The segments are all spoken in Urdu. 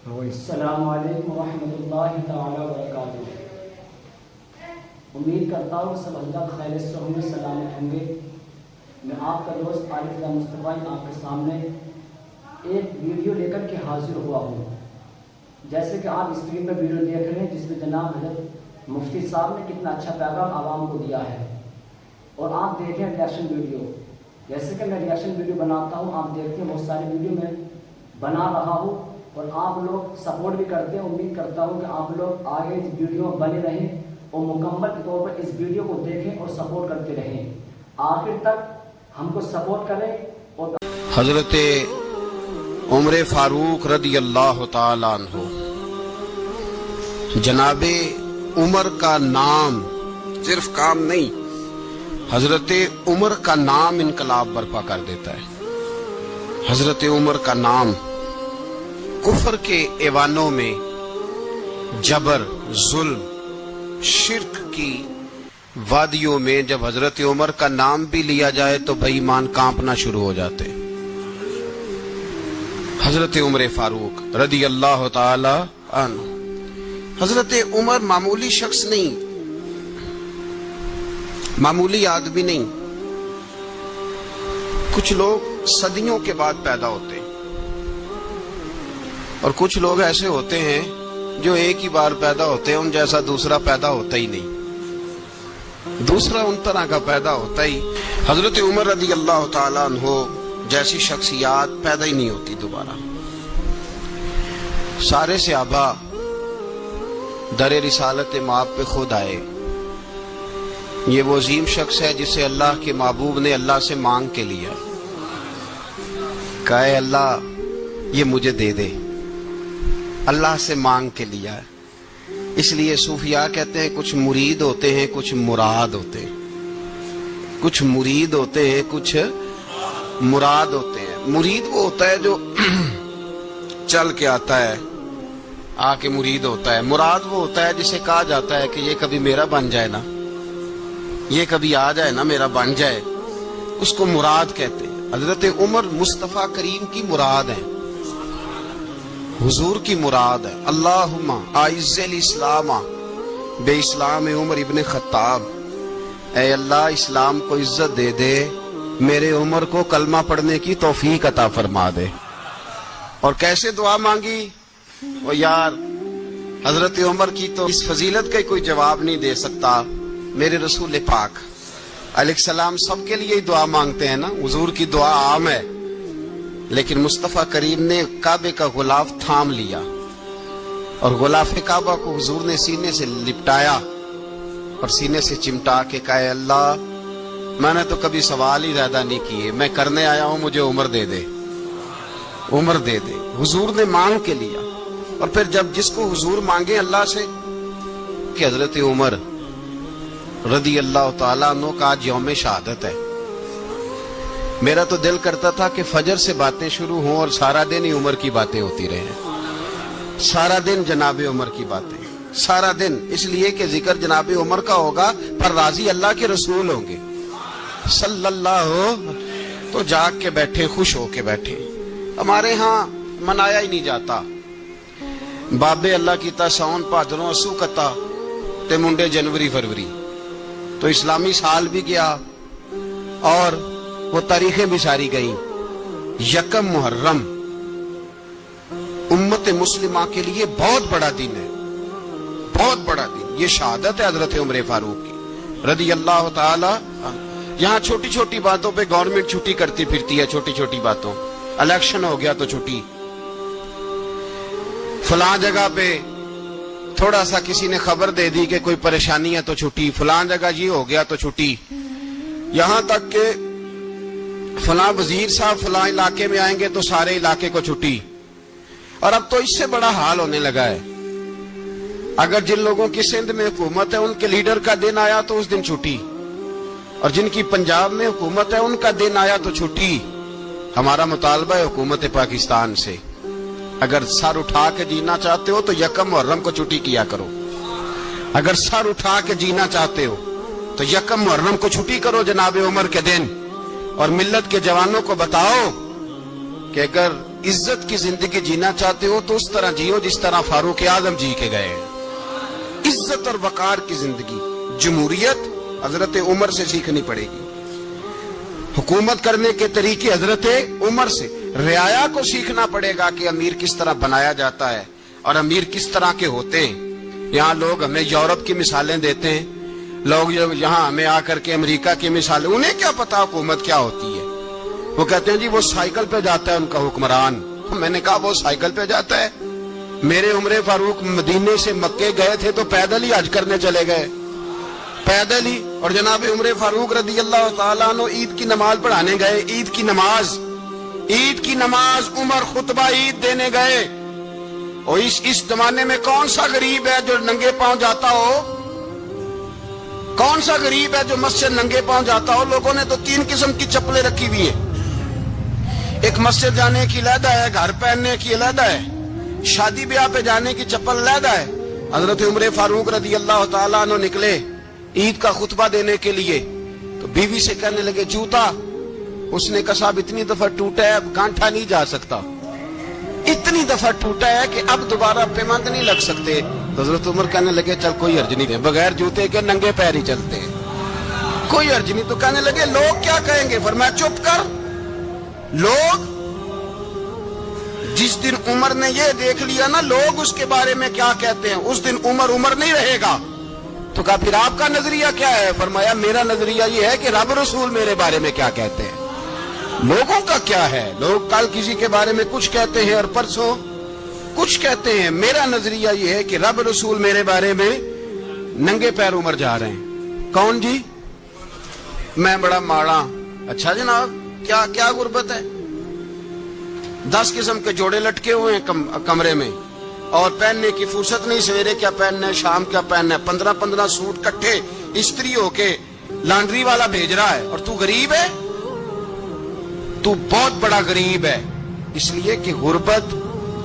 السلام علیکم ورحمۃ اللہ تعالی وبرکاتہ۔ امید کرتا ہوں سب اللہ خیر سے ہوں گے، سلامت ہوں گے۔ میں آپ کا دوست عارف اللہ مصطفیٰ آپ کے سامنے ایک ویڈیو لے کر کے حاضر ہوا ہوں۔ جیسے کہ آپ اسکرین پر ویڈیو دیکھ رہے ہیں، جس میں جناب حضرت مفتی صاحب نے کتنا اچھا پیغام عوام کو دیا ہے، اور آپ دیکھیں ریئیکشن ویڈیو۔ جیسے کہ میں ریئیکشن ویڈیو بناتا ہوں، آپ دیکھتے ہیں بہت ساری ویڈیو میں بنا رہا ہوں، اور آپ لوگ سپورٹ بھی کرتے ہیں۔ امید کرتا ہوں کہ آپ لوگ آگے اس ویڈیو میں بنے رہیں اور مکمل طور پر اس ویڈیو کو دیکھیں اور سپورٹ کرتے رہیں، آخر تک ہم کو سپورٹ کریں۔ اور حضرت عمر فاروق رضی اللہ تعالیٰ عنہ، جناب عمر کا نام صرف کام نہیں، حضرت عمر کا نام انقلاب برپا کر دیتا ہے۔ حضرت عمر کا نام کفر کے ایوانوں میں جبر، ظلم، شرک کی وادیوں میں جب حضرت عمر کا نام بھی لیا جائے تو بے ایمان کانپنا شروع ہو جاتے۔ حضرت عمر فاروق رضی اللہ تعالی عنہ، حضرت عمر معمولی شخص نہیں، معمولی آدمی نہیں۔ کچھ لوگ صدیوں کے بعد پیدا ہوتے ہیں، اور کچھ لوگ ایسے ہوتے ہیں جو ایک ہی بار پیدا ہوتے ہیں، ان جیسا دوسرا پیدا ہوتا ہی نہیں، دوسرا ان طرح کا پیدا ہوتا ہی۔ حضرت عمر رضی اللہ تعالیٰ عنہ جیسی شخصیات پیدا ہی نہیں ہوتی دوبارہ۔ سارے صحابہ در رسالت مآب پہ خود آئے۔ یہ وہ عظیم شخص ہے جسے اللہ کے محبوب نے اللہ سے مانگ کے لیا، کہا اے اللہ یہ مجھے دے دے، اللہ سے مانگ کے لیا ہے۔ اس لیے صوفیاء کہتے ہیں کچھ مرید ہوتے ہیں، کچھ مراد ہوتے ہیں، کچھ مرید ہوتے ہیں، کچھ مراد ہوتے ہیں۔ مرید وہ ہوتا ہے جو چل کے آتا ہے، آ کے مرید ہوتا ہے۔ مراد وہ ہوتا ہے جسے کہا جاتا ہے کہ یہ کبھی میرا بن جائے نا، یہ کبھی آ جائے نا، میرا بن جائے، اس کو مراد کہتے ہیں۔ حضرت عمر مصطفیٰ کریم کی مراد ہیں، حضور کی مراد ہے۔ اللہم اعز الاسلام بے اسلام عمر ابن خطاب، اے اللہ اسلام کو عزت دے دے، میرے عمر کو کلمہ پڑھنے کی توفیق عطا فرما دے۔ اور کیسے دعا مانگی؟ وہ یار حضرت عمر کی تو اس فضیلت کا کوئی جواب نہیں دے سکتا، میرے رسول پاک علیہ السلام سب کے لیے ہی دعا مانگتے ہیں نا، حضور کی دعا عام ہے، لیکن مصطفیٰ کریم نے کعبے کا غلاف تھام لیا، اور غلاف کعبہ کو حضور نے سینے سے لپٹایا اور سینے سے چمٹا کے کہا اے اللہ میں نے تو کبھی سوال ہی زیادہ نہیں کیے، میں کرنے آیا ہوں، مجھے عمر دے دے، عمر دے دے۔ حضور نے مانگ کے لیا، اور پھر جب جس کو حضور مانگے اللہ سے، کہ حضرت عمر رضی اللہ تعالیٰ عنہ کا آج یوم شہادت ہے، میرا تو دل کرتا تھا کہ فجر سے باتیں شروع ہوں اور سارا دن ہی عمر کی باتیں ہوتی رہیں، سارا دن جناب عمر کی باتیں، سارا دن، اس لیے کہ ذکر جناب عمر کا ہوگا پر راضی اللہ کے رسول ہوں گے صلی اللہ، تو جاگ کے بیٹھے، خوش ہو کے بیٹھے۔ ہمارے ہاں منایا ہی نہیں جاتا، بابے اللہ کیتا ساؤن بھادروں اسو کتا تے منڈے جنوری فروری، تو اسلامی سال بھی گیا اور وہ تاریخیں بھی ساری گئیں۔ یکم محرم امت مسلمہ کے لیے بہت بڑا دن ہے، بہت بڑا دن، یہ شہادت ہے حضرت عمر فاروق کی رضی اللہ تعالی عنہ۔ یہاں چھوٹی چھوٹی باتوں پہ گورنمنٹ چھٹی کرتی پھرتی ہے، چھوٹی چھوٹی باتوں، الیکشن ہو گیا تو چھٹی، فلاں جگہ پہ تھوڑا سا کسی نے خبر دے دی کہ کوئی پریشانی ہے تو چھٹی، فلاں جگہ یہ ہو گیا تو چھٹی، یہاں تک کہ فلاں وزیر صاحب فلاں علاقے میں آئیں گے تو سارے علاقے کو چھٹی۔ اور اب تو اس سے بڑا حال ہونے لگا ہے، اگر جن لوگوں کی سندھ میں حکومت ہے ان کے لیڈر کا دن آیا تو اس دن چھٹی، اور جن کی پنجاب میں حکومت ہے ان کا دن آیا تو چھٹی۔ ہمارا مطالبہ ہے حکومت پاکستان سے، اگر سر اٹھا کے جینا چاہتے ہو تو یکم محرم کو چھٹی کیا کرو، اگر سر اٹھا کے جینا چاہتے ہو تو یکم محرم کو چھٹی کرو جناب عمر کے دن، اور ملت کے جوانوں کو بتاؤ کہ اگر عزت کی زندگی جینا چاہتے ہو تو اس طرح جیو جس طرح فاروق اعظم جی کے گئے. عزت اور وقار کی زندگی. جمہوریت حضرت عمر سے سیکھنی پڑے گی. حکومت کرنے کے طریقے حضرت عمر سے. رعایا کو سیکھنا پڑے گا کہ امیر کس طرح بنایا جاتا ہے اور امیر کس طرح کے ہوتے ہیں. یہاں لوگ ہمیں یورپ کی مثالیں دیتے ہیں, لوگ یہاں ہمیں آ کر کے امریکہ کی مثالیں, انہیں کیا پتا حکومت کیا ہوتی ہے. وہ کہتے ہیں جی وہ سائیکل پہ جاتا ہے ان کا حکمران. میں نے کہا وہ سائیکل پہ جاتا ہے؟ میرے عمر فاروق مدینے سے مکے گئے تھے تو پیدل ہی حج کرنے چلے گئے, پیدل ہی. اور جناب عمر فاروق رضی اللہ تعالیٰ عنہ عید کی نماز پڑھانے گئے. عید کی نماز عمر خطبہ عید دینے گئے. اور اس زمانے میں کون سا غریب ہے جو ننگے پاؤں جاتا ہو؟ کون سا غریب ہے جو مسجد ننگے پاؤں جاتا ہو؟ لوگوں نے تو 3 قسم کی چپلیں رکھی ہوئی ہیں. ایک مسجد جانے کی علیحدہ ہے, گھر پہننے کی علیحدہ ہے, شادی بیاہ پہ جانے کی چپل علیحدہ ہے. حضرت عمر فاروق رضی اللہ تعالیٰ عنہ نکلے عید کا خطبہ دینے کے لیے تو بیوی سے کہنے لگے جوتا. اس نے کہا صاحب اتنی دفعہ ٹوٹا ہے اب گانٹھا نہیں جا سکتا, اتنی دفعہ ٹوٹا ہے کہ اب دوبارہ پیمند نہیں لگ سکتے. حضرت عمر کہنے لگے چل کوئی حرج نہیں, بغیر جوتے کے ننگے پیر ہی چلتے ہیں, کوئی حرج نہیں. تو کہنے لگے لوگ کیا کہیں گے؟ فرمایا چپ کر. لوگ جس دن عمر نے یہ دیکھ لیا نا لوگ اس کے بارے میں کیا کہتے ہیں, اس دن عمر نہیں رہے گا. تو کہا پھر آپ کا نظریہ کیا ہے؟ فرمایا میرا نظریہ یہ ہے کہ رب رسول میرے بارے میں کیا کہتے ہیں. لوگوں کا کیا ہے؟ لوگ کل کسی کے بارے میں کچھ کہتے ہیں اور پرسوں کچھ کہتے ہیں. میرا نظریہ یہ ہے کہ رب رسول میرے بارے میں ننگے پیر عمر جا رہے ہیں. کون جی؟ میں بڑا ماڑا. اچھا جناب کیا غربت ہے؟ 10 قسم کے جوڑے لٹکے ہوئے ہیں کمرے میں اور پہننے کی فرصت نہیں. سویرے کیا پہننا ہے, شام کیا پہننا ہے, 15 سوٹ کٹھے استری ہو کے لانڈری والا بھیج رہا ہے. اور تو غریب ہے, تو بہت بڑا غریب ہے. اس لیے کہ غربت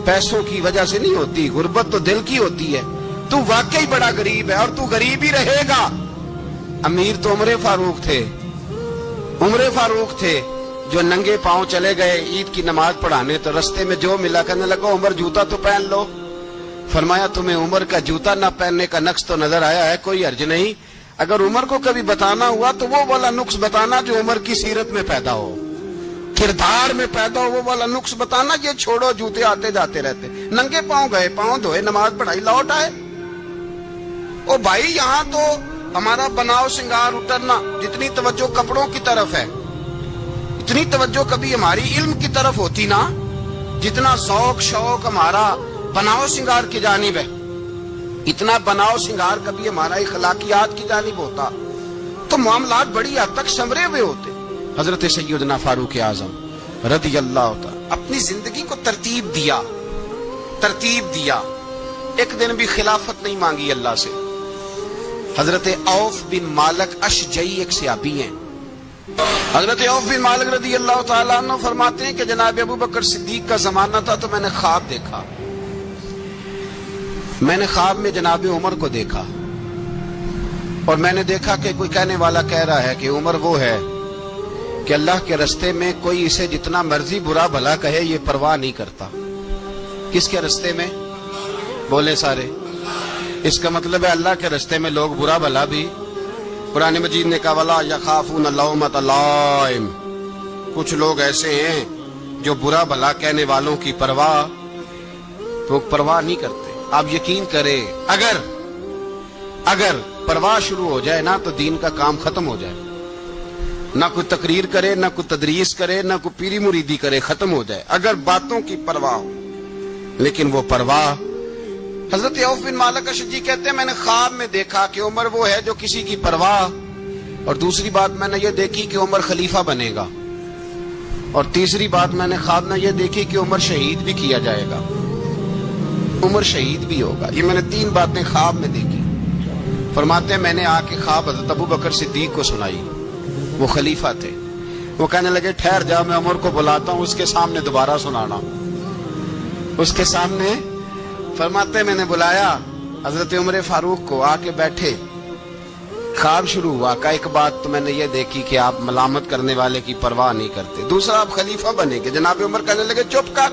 پیسوں کی وجہ سے نہیں ہوتی, غربت تو دل کی ہوتی ہے. تو واقعی بڑا غریب ہے اور تو غریب ہی رہے گا. امیر تو عمر فاروق تھے جو ننگے پاؤں چلے گئے عید کی نماز پڑھانے. تو رستے میں جو ملا کہنے لگا عمر جوتا تو پہن لو. فرمایا تمہیں عمر کا جوتا نہ پہننے کا نقص تو نظر آیا ہے, کوئی حرج نہیں. اگر عمر کو کبھی بتانا ہوا تو وہ والا نقص بتانا جو عمر کی سیرت میں پیدا ہو, کردار میں پیدا ہو, وہ والا نقص بتانا. یہ چھوڑو جوتے آتے جاتے رہتے. ننگے پاؤں گئے, پاؤں دھوئے, نماز پڑھائی, لوٹ آئے. او بھائی یہاں تو ہمارا بناؤ سنگار اترنا, جتنی توجہ کپڑوں کی طرف ہے اتنی توجہ کبھی ہماری علم کی طرف ہوتی نا, جتنا ذوق شوق ہمارا بناؤ سنگار کی جانب ہے, اتنا بناؤ سنگار کبھی ہمارا اخلاقیات کی جانب ہوتا تو معاملات بڑی حد تک سنورے ہوئے ہوتے. حضرت سیدنا فاروق اعظم رضی اللہ تعالی اپنی زندگی کو ترتیب دیا. ایک دن بھی خلافت نہیں مانگی اللہ سے. حضرت عوف بن مالک اشجعی ایک صحابی ہیں. حضرت عوف بن مالک رضی اللہ تعالیٰ عنہ فرماتے ہیں کہ جناب ابو بکر صدیق کا زمانہ تھا تو میں نے خواب دیکھا. میں نے خواب میں جناب عمر کو دیکھا اور میں نے دیکھا کہ کوئی کہنے والا کہہ رہا ہے کہ عمر وہ ہے کہ اللہ کے رستے میں کوئی اسے جتنا مرضی برا بھلا کہے یہ پرواہ نہیں کرتا. کس کے رستے میں؟ بولے سارے. اس کا مطلب ہے اللہ کے رستے میں لوگ برا بھلا بھی. قرآن مجید نے کہا وَلَا يَخَافُونَ لَوْمَةَ لَائِمٍ. کچھ لوگ ایسے ہیں جو برا بھلا کہنے والوں کی پرواہ نہیں کرتے. آپ یقین کرے اگر پرواہ شروع ہو جائے نا تو دین کا کام ختم ہو جائے. نہ کوئی تقریر کرے, نہ کوئی تدریس کرے, نہ کوئی پیری مریدی کرے, ختم ہو جائے اگر باتوں کی پرواہ ہو. لیکن وہ پرواہ. حضرت عوف بن مالک اشجعی کہتے ہیں میں نے خواب میں دیکھا کہ عمر وہ ہے جو کسی کی پرواہ. اور دوسری بات میں نے یہ دیکھی کہ عمر خلیفہ بنے گا. اور تیسری بات میں نے خواب میں یہ دیکھی کہ عمر شہید بھی کیا جائے گا, عمر شہید بھی ہوگا. یہ میں نے 3 باتیں خواب میں دیکھی. فرماتے ہیں میں نے آ کے خواب حضرت ابو بکر صدیق کو سنائی. وہ خلیفہ تھے. وہ کہنے لگے ٹھہر جا, میں عمر کو بلاتا ہوں, اس کے سامنے دوبارہ سنانا. اس کے سامنے. فرماتے ہیں میں نے بلایا حضرت عمر فاروق کو, آ کے بیٹھے. خواب شروع ہوا. کا ایک بات تو میں نے یہ دیکھی کہ آپ ملامت کرنے والے کی پرواہ نہیں کرتے. دوسرا آپ خلیفہ بنے گے. جناب عمر کہنے لگے چپ کر,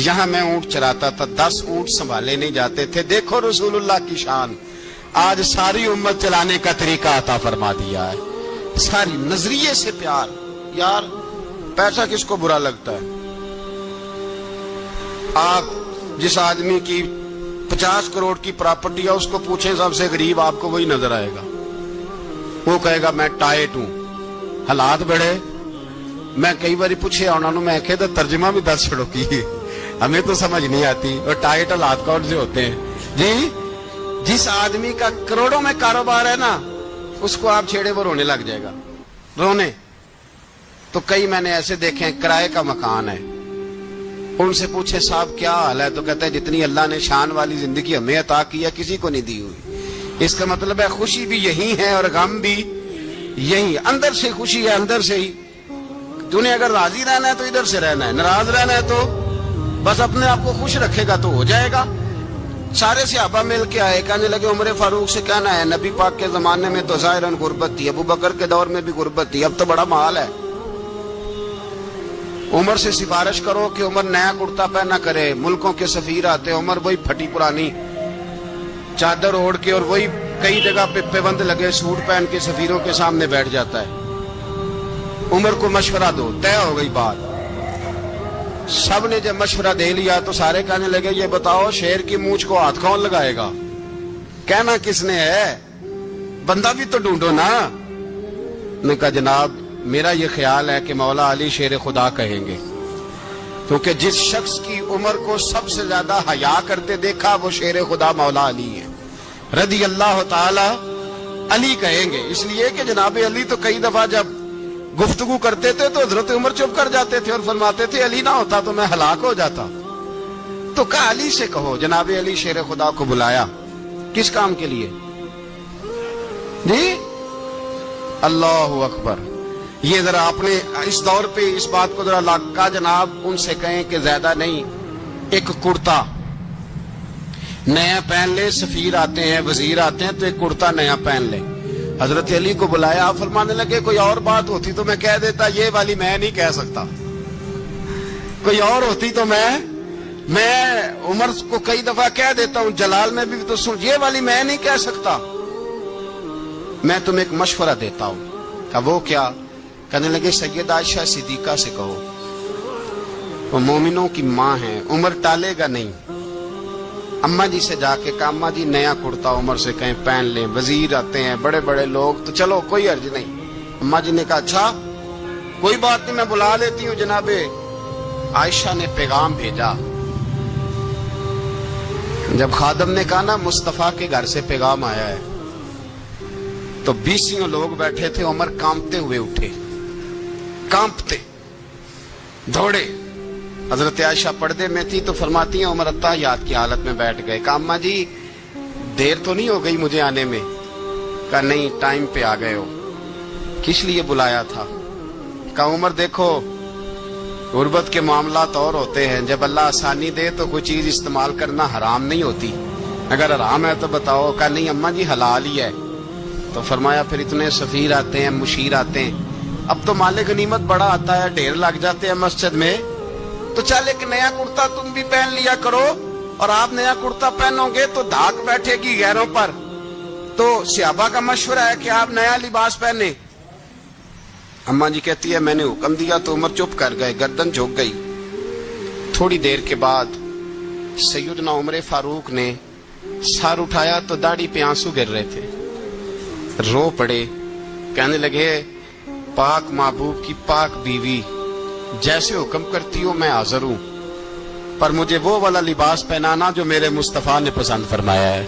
یہاں میں اونٹ چراتا تھا 10 اونٹ سنبھالے نہیں جاتے تھے. دیکھو رسول اللہ کی شان, آج ساری امت چلانے کا طریقہ عطا فرما دیا ہے. ساری نظریے سے پیار. یار پیسہ کس کو برا لگتا ہے؟ آپ جس آدمی کی 50 کروڑ کی پراپرٹی ہے اس کو پوچھیں سب سے غریب, آپ کو وہی نظر آئے گا. وہ کہے گا میں ٹائٹ ہوں. حالات بڑے. میں کئی بار پوچھے انہوں نے, میں کہے تو ترجمہ بھی 10 چھڑو کی, ہمیں تو سمجھ نہیں آتی. اور ٹائٹ حالات کون سے ہوتے ہیں جی؟ جس آدمی کا کروڑوں میں کاروبار ہے نا, اس کو آپ چھیڑے وہ رونے لگ جائے گا. رونے تو کئی میں نے ایسے دیکھے ہیں, کرائے کا مکان ہے, ان سے پوچھے صاحب کیا حال ہے, تو کہتے ہیں جتنی اللہ نے شان والی زندگی ہمیں عطا کی ہے کسی کو نہیں دی ہوئی. اس کا مطلب ہے خوشی بھی یہی ہے اور غم بھی یہی. اندر سے خوشی ہے, اندر سے ہی. تو نے اگر راضی رہنا ہے تو ادھر سے رہنا ہے, ناراض رہنا ہے تو بس اپنے آپ کو خوش رکھے گا تو ہو جائے گا. سارے صحابہ مل کے آئے, کہنے لگے عمر فاروق سے کہنا ہے نبی پاک کے زمانے میں تو ظاہراً غربت تھی, ابو بکر کے دور میں بھی غربت تھی, اب تو بڑا مال ہے. عمر سے سفارش کرو کہ عمر نیا کرتا پہنا کرے. ملکوں کے سفیر آتے, عمر وہی پھٹی پرانی چادر اوڑھ کے اور وہی کئی جگہ پہ پیبند لگے سوٹ پہن کے سفیروں کے سامنے بیٹھ جاتا ہے. عمر کو مشورہ دو, طے ہو گئی بات. سب نے جب مشورہ دے لیا تو سارے کہنے لگے یہ بتاؤ شیر کی مونچھ کو ہاتھ کون لگائے گا؟ کہنا کس نے ہے, بندہ بھی تو ڈھونڈو نا. نے کہا جناب میرا یہ خیال ہے کہ مولا علی شیر خدا کہیں گے, کیونکہ جس شخص کی عمر کو سب سے زیادہ حیا کرتے دیکھا وہ شیر خدا مولا علی ہے رضی اللہ تعالی. علی کہیں گے اس لیے کہ جناب علی تو کئی دفعہ جب گفتگو کرتے تھے تو حضرت عمر چپ کر جاتے تھے اور فرماتے تھے علی نہ ہوتا تو میں ہلاک ہو جاتا. تو کہا علی سے کہو. جناب علی شیر خدا کو بلایا, کس کام کے لیے جی؟ اللہ اکبر. یہ ذرا اپنے اس دور پہ اس بات کو ذرا لاکا جناب ان سے کہیں کہ زیادہ نہیں, ایک کرتا نیا پہن لے. سفیر آتے ہیں, وزیر آتے ہیں تو ایک کرتا نیا پہن لے. حضرت علی کو بلایا, آپ فرمانے لگے کوئی اور بات ہوتی تو میں کہہ دیتا, یہ والی میں نہیں کہہ سکتا. کوئی اور ہوتی تو میں عمر کو کئی دفعہ کہہ دیتا ہوں, جلال میں بھی تو سن, یہ والی میں نہیں کہہ سکتا. میں تمہیں ایک مشورہ دیتا ہوں. کہا وہ کیا؟ کہنے لگے سیدہ عائشہ صدیقہ سے کہو, وہ مومنوں کی ماں ہیں, عمر ٹالے گا نہیں. اماں جی سے جا کے کہا اماں جی نیا کرتا عمر سے کہیں پہن لیں, وزیر آتے ہیں بڑے بڑے لوگ تو چلو کوئی حرج نہیں. اماں جی نے کہا اچھا کوئی بات نہیں میں بلا لیتی ہوں. جناب عائشہ نے پیغام بھیجا. جب خادم نے کہا نا مصطفیٰ کے گھر سے پیغام آیا ہے, تو 20 لوگ بیٹھے تھے. عمر کانپتے ہوئے اٹھے, کانپتے دوڑے. حضرت عائشہ پردے میں تھی تو فرماتی ہیں عمر اتحیات کی حالت میں بیٹھ گئے. کہا اماں جی دیر تو نہیں ہو گئی مجھے آنے میں؟ کہا نہیں ٹائم پہ آ گئے ہو. کس لیے بلایا تھا؟ کہا عمر دیکھو غربت کے معاملات اور ہوتے ہیں, جب اللہ آسانی دے تو کوئی چیز استعمال کرنا حرام نہیں ہوتی, اگر حرام ہے تو بتاؤ. کہا نہیں اماں جی حلال ہی ہے. تو فرمایا پھر اتنے سفیر آتے ہیں, مشیر آتے ہیں, اب تو مال غنیمت بڑا آتا ہے, ڈھیر لگ جاتے ہیں مسجد میں, تو چل ایک نیا کرتا تم بھی پہن لیا کرو. اور آپ نیا کرتا پہنو گے تو دھاک بیٹھے گی غیروں پر. تو صحابہ کا مشورہ ہے کہ آپ نیا لباس پہنے. اماں جی کہتی ہے میں نے حکم دیا تو عمر چپ کر گئے, گردن جھک گئی. تھوڑی دیر کے بعد سیدنا عمر فاروق نے سر اٹھایا تو داڑھی پہ آنسو گر رہے تھے, رو پڑے. کہنے لگے پاک محبوب کی پاک بیوی جیسے حکم کرتی ہو میں حاضر ہوں, پر مجھے وہ والا لباس پہنانا جو میرے مصطفیٰ نے پسند فرمایا ہے.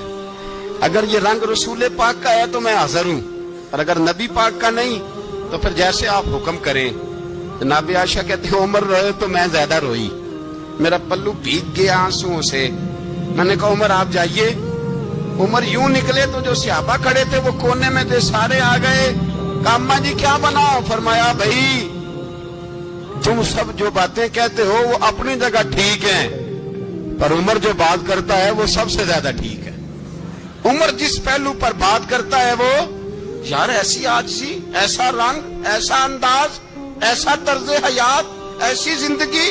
اگر یہ رنگ رسول پاک کا ہے تو میں حاضر ہوں, اور اگر نبی پاک کا نہیں تو پھر جیسے آپ حکم کریں. جناب عائشہ کہتے ہیں عمر روئے تو میں زیادہ روئی, میرا پلو بھیگ گیا آنسوؤں سے. میں نے کہا عمر آپ جائیے. عمر یوں نکلے تو جو صحابہ کھڑے تھے وہ کونے میں تھے, سارے آ گئے. کہا اماں جی کیا بناؤ؟ فرمایا بھائی تم سب جو باتیں کہتے ہو وہ اپنی جگہ ٹھیک ہیں, پر عمر جو بات کرتا ہے وہ سب سے زیادہ ٹھیک ہے. عمر جس پہلو پر بات کرتا ہے وہ یار ایسی عاجزی, ایسا رنگ, ایسا انداز, ایسا طرز حیات, ایسی زندگی,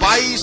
22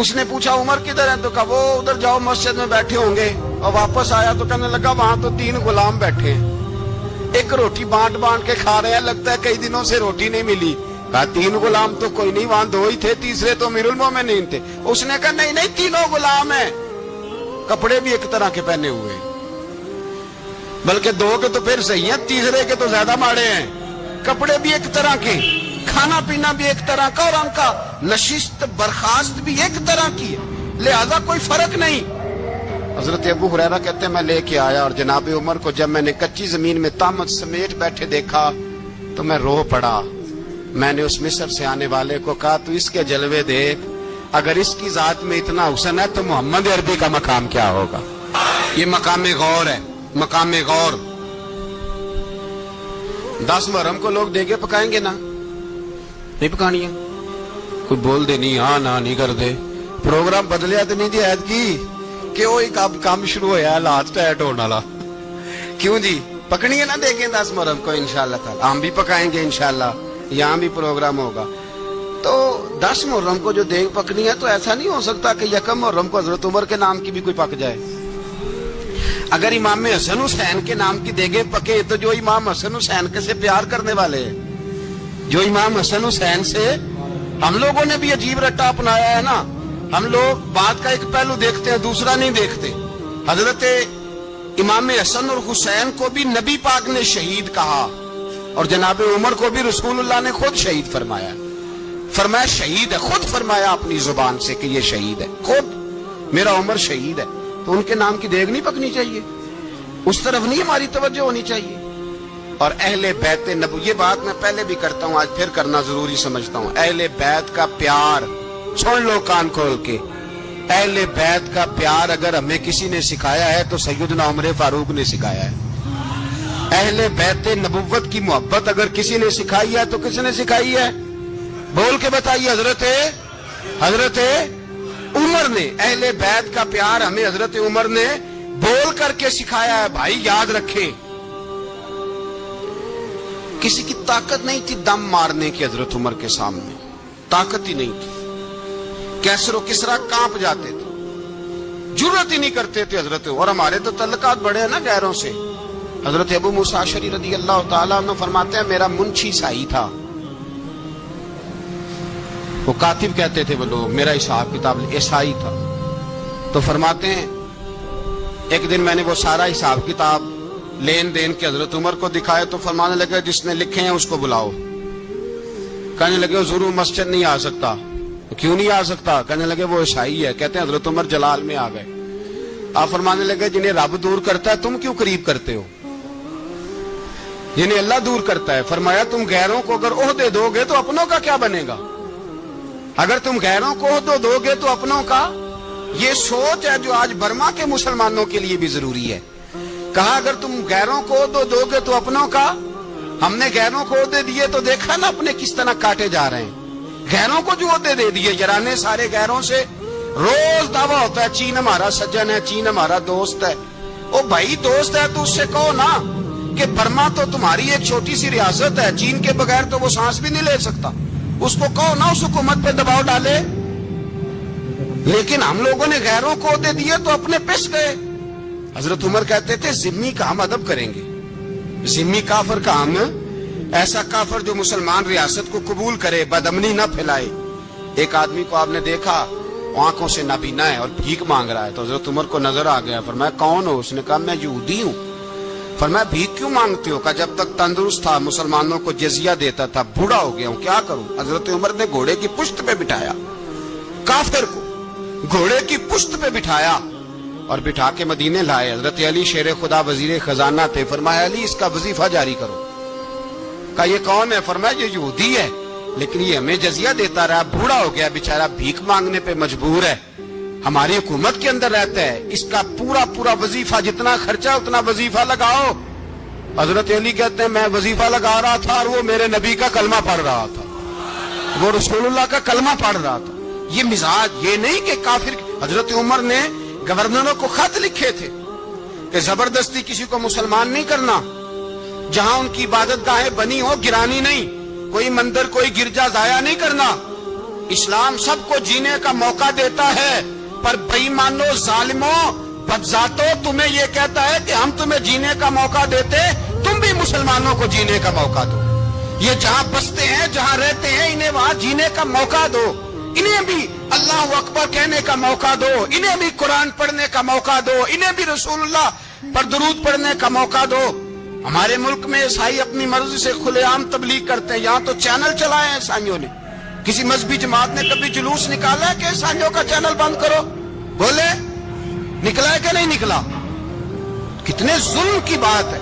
اس نے پوچھا عمر کدھر ہے؟ تو کہا وہ ادھر جاؤ مسجد میں بیٹھے ہوں گے. اور واپس آیا تو کہنے لگا وہاں تو 3 غلام بیٹھے ہیں, ایک روٹی بانٹ بانٹ کے کھا رہے ہیں, لگتا ہے کئی دنوں سے روٹی نہیں ملی. کہا 3 غلام تو کوئی نہیں, وہاں 2 ہی تھے, تیسرے تو امیر المومنین تھے. اس نے کہا نہیں نہیں 3 غلام ہیں, کپڑے بھی ایک طرح کے پہنے ہوئے ہیں, بلکہ 2 کے تو پھر صحیح ہیں, تیسرے کے تو زیادہ ماڑے ہیں. کپڑے بھی ایک طرح کے, کھانا پینا بھی ایک طرح کا, اور ان کا نشست برخاست بھی ایک طرح کی ہے, لہذا کوئی فرق نہیں. حضرت ابو ہریرہ کہتے ہیں میں لے کے آیا, اور جناب عمر کو جب میں نے کچی زمین میں تامت سمیٹ بیٹھے دیکھا تو میں رو پڑا. میں نے اس مصر سے آنے والے کو کہا تو اس کے جلوے دیکھ, اگر اس کی ذات میں اتنا حسن ہے تو محمد عربی کا مقام کیا ہوگا. یہ مقام غور ہے, مقام غور. 10 محرم کو لوگ دیگے پکائیں گے نا, نہیں پکانی ہے, کوئی بول دے نہیں, ہاں نہ نہیں کر دے, پروگرام بدلیا تو نہیں دی عید کی کہ وہ ایک اب کام شروع ہوا ہے لاسٹ ایٹ ہونے والا. کیوں جی پکنی ہے نا دیکھیں 10 محرم کو انشاءاللہ تعالی, ہم بھی پکائیں گے انشاءاللہ, یہاں بھی پروگرام ہوگا. تو 10 محرم کو جو دیگ پکنی ہے تو ایسا نہیں ہو سکتا کہ 1 محرم کو حضرت عمر کے نام کی بھی کوئی پک جائے. اگر امام حسن حسین کے نام کی دیگیں پکے تو جو امام حسن حسین کے سے پیار کرنے والے ہیں, جو امام حسن حسین سے, ہم لوگوں نے بھی عجیب رٹا اپنایا ہے نا, ہم لوگ بات کا ایک پہلو دیکھتے ہیں دوسرا نہیں دیکھتے. حضرت امام حسن اور حسین کو بھی نبی پاک نے شہید کہا, اور جناب عمر کو بھی رسول اللہ نے خود شہید فرمایا. فرمایا شہید ہے, خود فرمایا اپنی زبان سے کہ یہ شہید ہے, خود میرا عمر شہید ہے. تو ان کے نام کی دیگ نہیں پکنی چاہیے, اس طرف نہیں ہماری توجہ ہونی چاہیے. اور اہل بیت نبو, یہ بات میں پہلے بھی کرتا ہوں, آج پھر کرنا ضروری سمجھتا ہوں. اہل بیت کا پیار سن لو کان کھول کے, اہل بیت کا پیار اگر ہمیں کسی نے سکھایا ہے تو سیدنا عمر فاروق نے سکھایا ہے. اہل بیت نبوت کی محبت اگر کسی نے سکھائی ہے تو کس نے سکھائی ہے؟ بول کے بتائیے. حضرت عمر نے. اہل بیت کا پیار ہمیں حضرت عمر نے بول کر کے سکھایا ہے. بھائی یاد رکھے, کسی کی طاقت نہیں تھی دم مارنے کی حضرت عمر کے سامنے, طاقت ہی نہیں تھی. کیسر و کسرا کانپ جاتے تھے, جرأت ہی نہیں کرتے تھے حضرت. اور ہمارے تو تعلقات بڑے ہیں نا غیروں سے. حضرت ابو موسیٰ اشعری رضی اللہ تعالیٰ عنہ فرماتے ہیں میرا منشی سائی تھا, وہ کاتب کہتے تھے وہ لوگ, میرا حساب کتاب عیسائی تھا. تو فرماتے ہیں ایک دن میں نے وہ سارا حساب کتاب لین دین کے حضرت عمر کو دکھائے تو فرمانے لگے جس نے لکھے ہیں اس کو بلاؤ. کہنے لگے ضرور مسجد نہیں آ سکتا. کیوں نہیں آ سکتا؟ کہنے لگے وہ عیسائی ہے. کہتے ہیں حضرت عمر جلال میں آ گئے. آپ فرمانے لگے جنہیں رب دور کرتا ہے تم کیوں قریب کرتے ہو؟ جنہیں اللہ دور کرتا ہے. فرمایا تم غیروں کو اگر عہدے دو گے تو اپنوں کا کیا بنے گا؟ اگر تم غیروں کو عہدے دو گے تو اپنوں کا. یہ سوچ ہے جو آج برما کے مسلمانوں کے لیے بھی ضروری ہے. کہا اگر تم غیروں کو عہدے دو گے تو اپنوں کا. ہم نے غیروں کو عہدے دیے تو دیکھا نا اپنے کس طرح کاٹے جا رہے ہیں. غیروں کو جو عہدے دے دیے یرانے سارے غیروں سے. روز دعویٰ ہوتا ہے چین ہمارا سجن ہے, چین ہمارا دوست ہے. او بھائی دوست ہے تو اس سے کہو نا کہ برما تو تمہاری ایک چھوٹی سی ریاست ہے, چین کے بغیر تو وہ سانس بھی نہیں لے سکتا. اس کو کہو نا اس حکومت پہ دباؤ ڈالے. لیکن ہم لوگوں نے غیروں کو عہدے دیے تو اپنے پس گئے. حضرت عمر کہتے تھے ذمی کا ہم ادب کریں گے. ذمی کافر کا ہم, ایسا کافر جو مسلمان ریاست کو قبول کرے, بدامنی نہ پھیلائے. ایک آدمی کو آپ نے دیکھا آنکھوں سے نابینا ہے اور بھیک مانگ رہا ہے, تو حضرت عمر کو نظر آ گیا. فرمایا کون ہو؟ اس نے کہا میں یہودی ہوں. فرمایا بھیک کیوں مانگتے ہو؟ کہا جب تک تندرست تھا مسلمانوں کو جزیہ دیتا تھا, بوڑھا ہو گیا ہوں کیا کروں. حضرت عمر نے گھوڑے کی پشت پہ بٹھایا, کافر کو گھوڑے کی پشت پہ بٹھایا اور بٹھا کے مدینے لائے. حضرت علی شیر خدا وزیر خزانہ تھے. فرمایا علی اس کا وظیفہ جاری کرو. کہا یہ کون ہے؟ فرمایا یہ یہودی ہے لیکن یہ ہمیں جزیہ دیتا رہا, بوڑھا ہو گیا بیچارہ, بھیک مانگنے پہ مجبور ہے, ہماری حکومت کے اندر رہتا ہے, اس کا پورا وظیفہ جتنا خرچہ اتنا وظیفہ لگاؤ. حضرت علی کہتے ہیں میں وظیفہ لگا رہا تھا اور وہ میرے نبی کا کلمہ پڑھ رہا تھا, وہ رسول اللہ کا کلمہ پڑھ رہا تھا. یہ مزاج, یہ نہیں کہ کافر. حضرت عمر نے گورنروں کو خط لکھے تھے کہ زبردستی کسی کو مسلمان نہیں کرنا, جہاں ان کی عبادت گاہیں بنی ہو گرانی نہیں, کوئی مندر کوئی گرجا ضائع نہیں کرنا. اسلام سب کو جینے کا موقع دیتا ہے، پر بےایمانو، ظالموں، بدذاتوں، تمہیں یہ کہتا ہے کہ ہم تمہیں جینے کا موقع دیتے، تم بھی مسلمانوں کو جینے کا موقع دو۔ یہ جہاں بستے ہیں، جہاں رہتے ہیں، انہیں وہاں جینے کا موقع دو، انہیں بھی اللہ اکبر کہنے کا موقع دو، انہیں بھی قرآن پڑھنے کا موقع دو، انہیں بھی رسول اللہ پر درود پڑھنے کا موقع دو۔ ہمارے ملک میں عیسائی اپنی مرضی سے کھلے عام تبلیغ کرتے ہیں، یہاں تو چینل چلائے ہیں عیسائیوں نے۔ کسی مذہبی جماعت نے کبھی جلوس نکالا ہے کہ عیسائیوں کا چینل بند کرو؟ بولے نکلا ہے کہ نہیں نکلا؟ کتنے ظلم کی بات ہے۔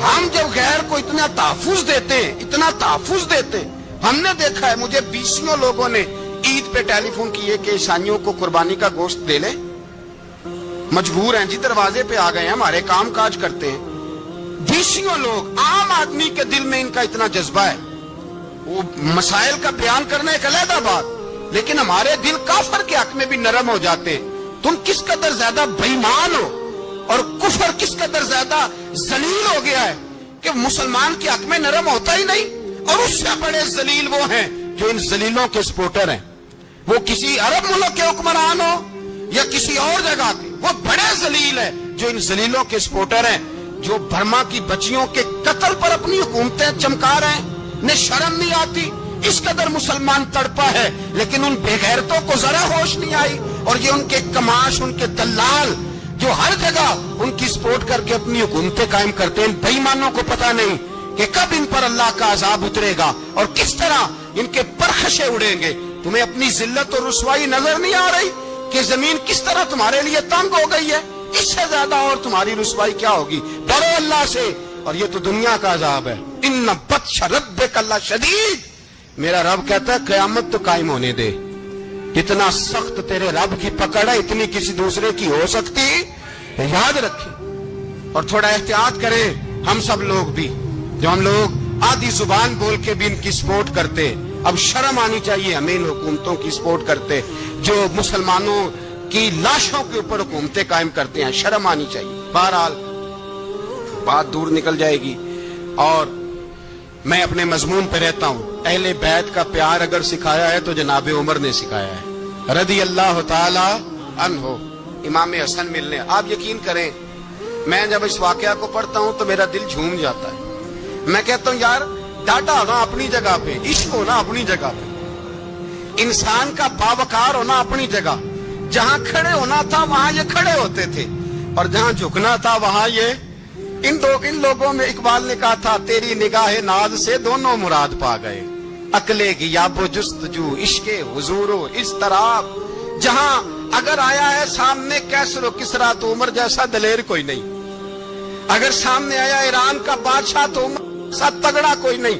ہم جب غیر کو اتنا تحفظ دیتے ہیں، اتنا تحفظ دیتے ہیں، ہم نے دیکھا ہے، مجھے بیسیوں لوگوں نے عید پہ ٹیلی فون کیے کہ عیسائیوں کو قربانی کا گوشت دے لیں، مجبور ہیں جی، دروازے پہ آ گئے ہیں، ہمارے کام کاج کرتے ہیں۔ بیسیوں لوگ، عام آدمی کے دل میں ان کا اتنا جذبہ ہے، وہ مسائل کا بیان کرنے ایک علیحدہ بات، لیکن ہمارے دل کافر کے حق میں بھی نرم ہو جاتے ہیں۔ تم کس قدر زیادہ بے ایمان ہو، اور کفر کس قدر زیادہ ذلیل ہو گیا ہے کہ مسلمان کے حق میں نرم ہوتا ہی نہیں۔ اور اس سے بڑے ذلیل وہ ہیں جو ان ذلیلوں کے سپورٹر ہیں، وہ کسی عرب ملک کے حکمران ہو یا کسی اور جگہ کے، وہ بڑے ذلیل ہیں جو ان ذلیلوں کے سپورٹر ہیں، جو برما کی بچیوں کے قتل پر اپنی حکومتیں چمکا رہے ہیں۔ انہیں شرم نہیں آتی، اس قدر مسلمان تڑپا ہے، لیکن ان بے غیرتوں کو ذرا ہوش نہیں آئی، اور یہ ان کے کماش، ان کے دلال جو ہر جگہ ان کی سپورٹ کر کے اپنی حکومتیں قائم کرتے ہیں، ان بے ایمانوں کو پتہ نہیں کہ کب ان پر اللہ کا عذاب اترے گا اور کس طرح ان کے پرخشے اڑیں گے۔ تمہیں اپنی ذلت اور رسوائی نظر نہیں آ رہی کہ زمین کس طرح تمہارے لیے تنگ ہو گئی ہے؟ اس سے زیادہ اور تمہاری رسوائی کیا ہوگی؟ ڈرو اللہ سے، اور یہ تو دنیا کا عذاب ہے۔ ان بطش ربک لشدید، میرا رب کہتا ہے قیامت تو قائم ہونے دے، اتنا سخت تیرے رب کی پکڑ ہے، اتنی کسی دوسرے کی ہو سکتی؟ یاد رکھیں اور تھوڑا احتیاط کریں ہم سب لوگ بھی، جو ہم لوگ آدھی زبان بول کے بھی ان کی سپورٹ کرتے۔ اب شرم آنی چاہیے ہمیں ان حکومتوں کی سپورٹ کرتے جو مسلمانوں کی لاشوں کے اوپر حکومتیں قائم کرتے ہیں، شرم آنی چاہیے۔ بہرحال بات دور نکل جائے گی، اور میں اپنے مضمون پہ رہتا ہوں۔ اہل بیت کا پیار اگر سکھایا ہے تو جناب عمر نے سکھایا ہے رضی اللہ تعالی عنہ، امام حسن ملنے۔ آپ یقین کریں، میں جب اس واقعہ کو پڑھتا ہوں تو میرا دل جھوم جاتا ہے۔ میں کہتا ہوں یار، ڈاٹا ہونا اپنی جگہ پہ، عشق ہونا اپنی جگہ پہ، انسان کا باوقار ہونا اپنی جگہ، جہاں کھڑے ہونا تھا وہاں یہ کھڑے ہوتے تھے، اور جہاں جھکنا تھا وہاں یہ ان لوگوں میں اقبال نے کہا تھا، تیری نگاہ ناز سے دونوں مراد پا گئے، عقلِ غیاب و جستجو، عشق حضور و اضطراب۔ جہاں اگر آیا ہے سامنے کیسر و کسرا تو عمر جیسا دلیر کوئی نہیں، اگر سامنے آیا ایران کا بادشاہ تو عمر جیسا تگڑا کوئی نہیں،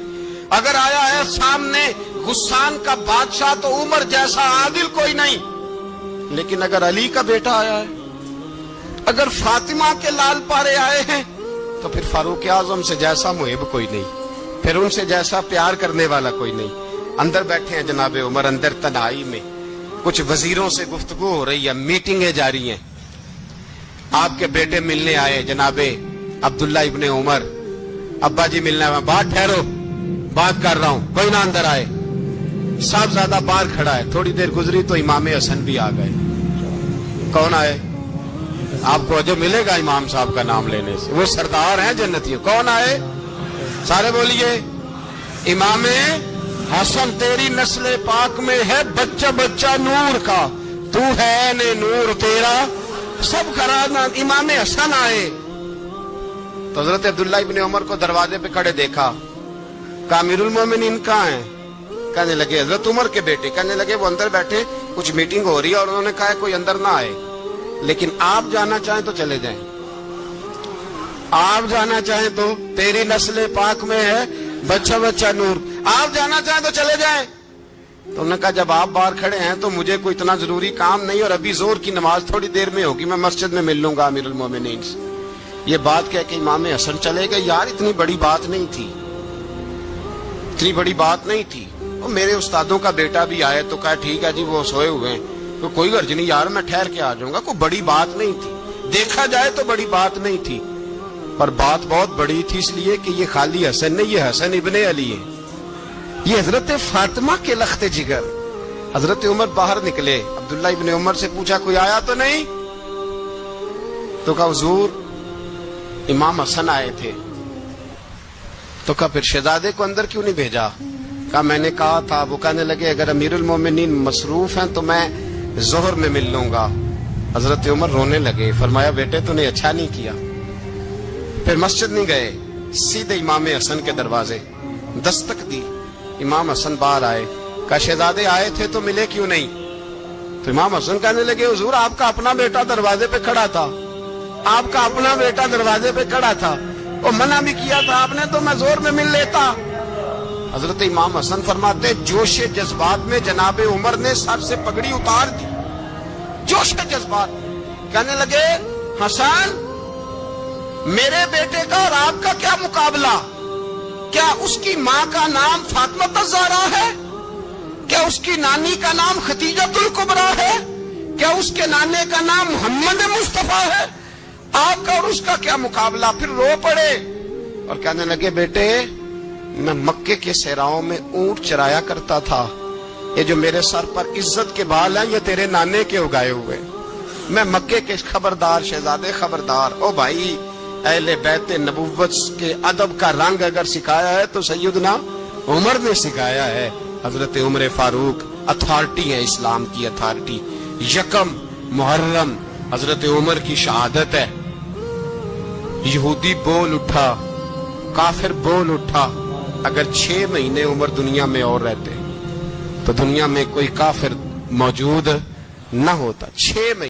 اگر آیا ہے سامنے غسان کا بادشاہ تو عمر جیسا عادل کوئی نہیں، لیکن اگر علی کا بیٹا آیا ہے، اگر فاطمہ کے لال پارے آئے ہیں، تو پھر فاروق اعظم سے جیسا محب کوئی نہیں، پھر ان سے جیسا پیار کرنے والا کوئی نہیں۔ اندر بیٹھے ہیں جناب عمر، اندر تنہائی میں کچھ وزیروں سے گفتگو ہو رہی ہے، میٹنگیں جاری ہیں۔ آپ کے بیٹے ملنے آئے جناب عبداللہ ابن عمر، ابا جی ملنے آئے، بات ٹھہرو، بات کر رہا ہوں، کوئی نہ اندر آئے۔ صاحبزادہ باہر کھڑا ہے، تھوڑی دیر گزری تو امام حسن بھی آ گئے۔ کون آئے؟ آپ کو جو ملے گا امام صاحب کا نام لینے سے، وہ سردار ہیں جنتیوں۔ کون آئے؟ سارے بولیے، امام حسن، تیری نسل پاک میں ہے بچہ بچہ نور کا، تو ہے نے نور تیرا سب کرانا۔ امام حسن آئے تو حضرت عبداللہ ابن عمر کو دروازے پہ کھڑے دیکھا، کہا امیر المومنین کہاں ہیں؟ کہنے لگے حضرت عمر کے بیٹے۔ کہنے لگے وہ اندر بیٹھے، کچھ میٹنگ ہو رہی ہے، اور انہوں نے کہا کوئی اندر نہ آئے، لیکن آپ جانا چاہیں تو چلے جائیں، آپ جانا چاہیں تو، تیری نسل پاک میں ہے بچہ بچہ نور، آپ جانا چاہیں تو چلے جائیں۔ تو انہوں نے کہا جب آپ باہر کھڑے ہیں تو مجھے کوئی اتنا ضروری کام نہیں، اور ابھی زور کی نماز تھوڑی دیر میں ہوگی، میں مسجد میں مل لوں گا امیر المومنین سے۔ یہ بات کہہ کے امام حسن چلے گئے۔ یار اتنی بڑی بات نہیں تھی، اتنی بڑی بات نہیں تھی۔ وہ میرے استادوں کا بیٹا بھی آئے تو کہا ٹھیک ہے جی، وہ سوئے ہوئے ہیں تو کوئی غرض نہیں یار، میں ٹھہر کے آ جاؤں گا، کوئی بڑی بات نہیں تھی، دیکھا جائے تو بڑی بات نہیں تھی، پر بات بہت بڑی تھی، اس لیے کہ یہ خالی حسن نہیں، یہ حسن ابن علی ہے، یہ حضرت فاطمہ کے لخت جگر، حضرت عمر باہر نکلے, عبداللہ ابن عمر سے پوچھا کوئی آیا تو نہیں؟ تو کہا حضور امام حسن آئے تھے. تو کہا پھر شہزادے کو اندر کیوں نہیں بھیجا؟ کہا میں نے کہا تھا. وہ کہنے لگے اگر امیر المومنین مصروف ہیں تو میں ظہر میں مل لوں گا. حضرت عمر رونے لگے, فرمایا بیٹے تو نے اچھا نہیں کیا. پھر مسجد نہیں گئے, سیدھے امام حسن کے دروازے دستک دی. امام حسن باہر آئے, کہا شہزادے آئے تھے تو ملے کیوں نہیں؟ تو امام حسن کہنے لگے حضور آپ کا اپنا بیٹا دروازے پہ کھڑا تھا, آپ کا اپنا بیٹا دروازے پہ کھڑا تھا, وہ منع بھی کیا تھا آپ نے تو میں زور میں مل لیتا. حضرت امام حسن فرماتے جوش جذبات میں جناب عمر نے سر سے پگڑی اتار دی. جوش جذبات کہنے لگے حسن میرے بیٹے کا اور آپ کا کیا مقابلہ؟ کیا اس کی ماں کا نام فاطمہ الزہرا ہے؟ کیا اس کی نانی کا نام خدیجۃ الکبریٰ ہے؟ کیا اس کے نانے کا نام محمد مصطفیٰ ہے؟ آپ کا اور اس کا کیا مقابلہ؟ پھر رو پڑے اور کہنے لگے بیٹے میں مکے کے صحراؤں میں اونٹ چرایا کرتا تھا, یہ جو میرے سر پر عزت کے بال ہیں یہ تیرے نانے کے اگائے ہوئے. میں مکے کے خبردار شہزادے خبردار. او بھائی اہل بیت نبوت کے ادب کا رنگ اگر سکھایا ہے تو سیدنا عمر نے سکھایا ہے. حضرت عمر فاروق اتھارٹی ہے, اسلام کی اتھارٹی. یکم محرم حضرت عمر کی شہادت ہے. یہودی بول اٹھا, کافر بول اٹھا. اگر 6 مہینے عمر دنیا میں اور رہتے تو دنیا میں کوئی کافر موجود نہ ہوتا. 6 مہینے